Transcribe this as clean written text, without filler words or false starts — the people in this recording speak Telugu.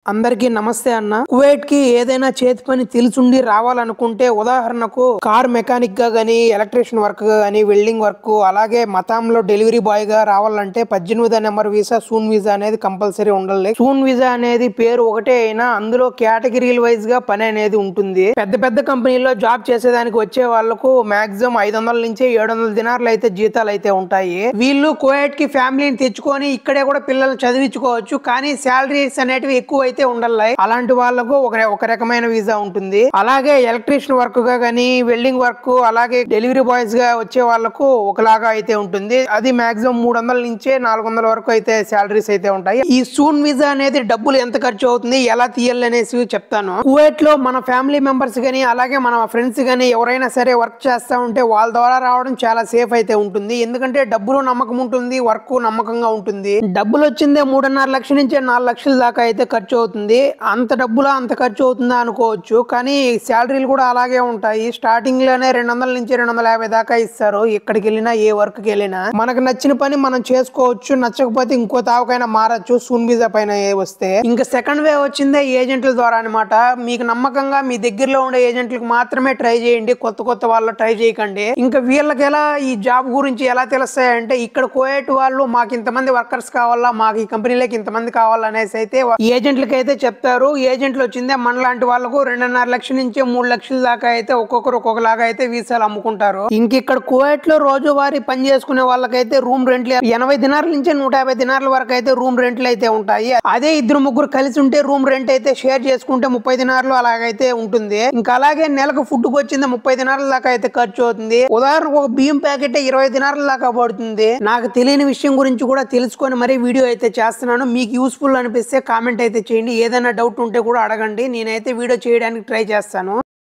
అందరికీ నమస్తే అన్న. కువైట్ కి ఏదైనా చేతి పని తెలుసుండి రావాలనుకుంటే ఉదాహరణకు కార్ మెకానిక్ గా గానీ, ఎలక్ట్రీషియన్ వర్క్ గా గానీ, వెల్డింగ్ వర్క్ అలాగే మతాంలో డెలివరీ బాయ్ గా రావాలంటే 18 నెంబర్ వీసా, సూన్ వీసా అనేది కంపల్సరీ ఉండాలి. సూన్ వీసా అనేది పేరు ఒకటే అయినా అందులో కేటగిరీల వైజ్ గా పని అనేది ఉంటుంది. పెద్ద పెద్ద కంపెనీల్లో జాబ్ చేసేదానికి వచ్చే వాళ్ళకు మాక్సిమం 500 నుంచి 700 దినార్లు అయితే జీతాలు అయితే ఉంటాయి. వీళ్ళు కువైట్ కి ఫ్యామిలీని తెచ్చుకొని ఇక్కడే కూడా పిల్లలు చదివించుకోవచ్చు. కానీ శాలరీస్ అనేటివి ఎక్కువ అయితే ఉండాలి. అలాంటి వాళ్ళకు ఒక రకమైన వీసా ఉంటుంది. అలాగే ఎలక్ట్రీషియన్ వర్క్ గా గానీ, వెల్డింగ్ వర్క్ అలాగే డెలివరీ బాయ్స్ గా వచ్చే వాళ్ళకు ఒకలాగా అయితే ఉంటుంది. అది మాక్సిమం 300 నుంచి 400 వరకు అయితే శాలరీస్ అయితే ఉంటాయి. ఈ సూన్ వీసా అనేది డబ్బులు ఎంత ఖర్చు అవుతుంది, ఎలా తీయాలి అనేసి చెప్తాను. కువైట్ లో మన ఫ్యామిలీ మెంబర్స్ గానీ అలాగే మన ఫ్రెండ్స్ గానీ ఎవరైనా సరే వర్క్ చేస్తా ఉంటే వాళ్ళ ద్వారా రావడం చాలా సేఫ్ అయితే ఉంటుంది. ఎందుకంటే డబ్బులు నమ్మకం ఉంటుంది, వర్క్ నమ్మకంగా ఉంటుంది. డబ్బులు వచ్చిందే 3.5 లక్షల నుంచి 4 లక్షల దాకా అయితే ఖర్చు అవుతుంది. అంత డబ్బులా అంత ఖర్చు అవుతుందా అనుకోవచ్చు. కానీ శాలరీలు కూడా అలాగే ఉంటాయి. స్టార్టింగ్ లోనే 200 నుంచి 250 దాకా ఇస్తారు. ఎక్కడికి వెళ్ళినా ఏ వర్క్ కి వెళ్ళినా మనకు నచ్చిన పని మనం చేసుకోవచ్చు. నచ్చకపోతే ఇంకో తావకైనా మారచ్చు సూన్ వీసా పైన వస్తే. ఇంకా సెకండ్ వే వచ్చిందే ఏజెంట్ల ద్వారా అనమాట. మీకు నమ్మకంగా మీ దగ్గరలో ఉండే ఏజెంట్లకు మాత్రమే ట్రై చేయండి. కొత్త వాళ్ళు ట్రై చేయకండి. ఇంకా వీళ్ళకి ఎలా ఈ జాబ్ గురించి ఎలా తెలుస్తాయంటే ఇక్కడ కువైట్ వాళ్ళు మాకు ఇంతమంది వర్కర్స్ కావాలా, మాకు ఈ కంపెనీలోకి ఇంతమంది కావాలనేసి అయితే ఏజెంట్లకి అయితే చెప్తారు. ఏజెంట్లు వచ్చిందే మనలాంటి వాళ్ళకు 2.5 లక్షల నుంచి 3 లక్షల దాకా అయితే ఒక్కొక్కరు ఒక్కొక్కలాగా అయితే వీసాలు అమ్ముకుంటారు. ఇంక ఇక్కడ కువైట్ లో రోజువారీ పని చేసుకునే వాళ్ళకైతే రూమ్ రెంట్లు 80 దినార్ల నుంచి 150 దినార్ల వరకు అయితే రూమ్ రెంట్లు అయితే ఉంటాయి. అదే ఇద్దరు ముగ్గురు కలిసి ఉంటే రూమ్ రెంట్ అయితే షేర్ చేసుకుంటే 30 దినార్లు అలాగైతే ఉంటుంది. ఇంకా అలాగే నెలకు ఫుడ్ కు వచ్చింది 30 దినార్ల దాకా అయితే ఖర్చు అవుతుంది. ఉదాహరణకు ఒక బియ్యం ప్యాకెట్ 20 దినార్ల దాకా పడుతుంది. నాకు తెలియని విషయం గురించి కూడా తెలుసుకొని మరీ వీడియో అయితే చేస్తున్నాను. మీకు యూస్ఫుల్ అనిపిస్తే కామెంట్ అయితే చేయండి. ఏదైనా డౌట్ ఉంటే కూడా అడగండి. నేనైతే వీడియో చేయడానికి ట్రై చేస్తాను.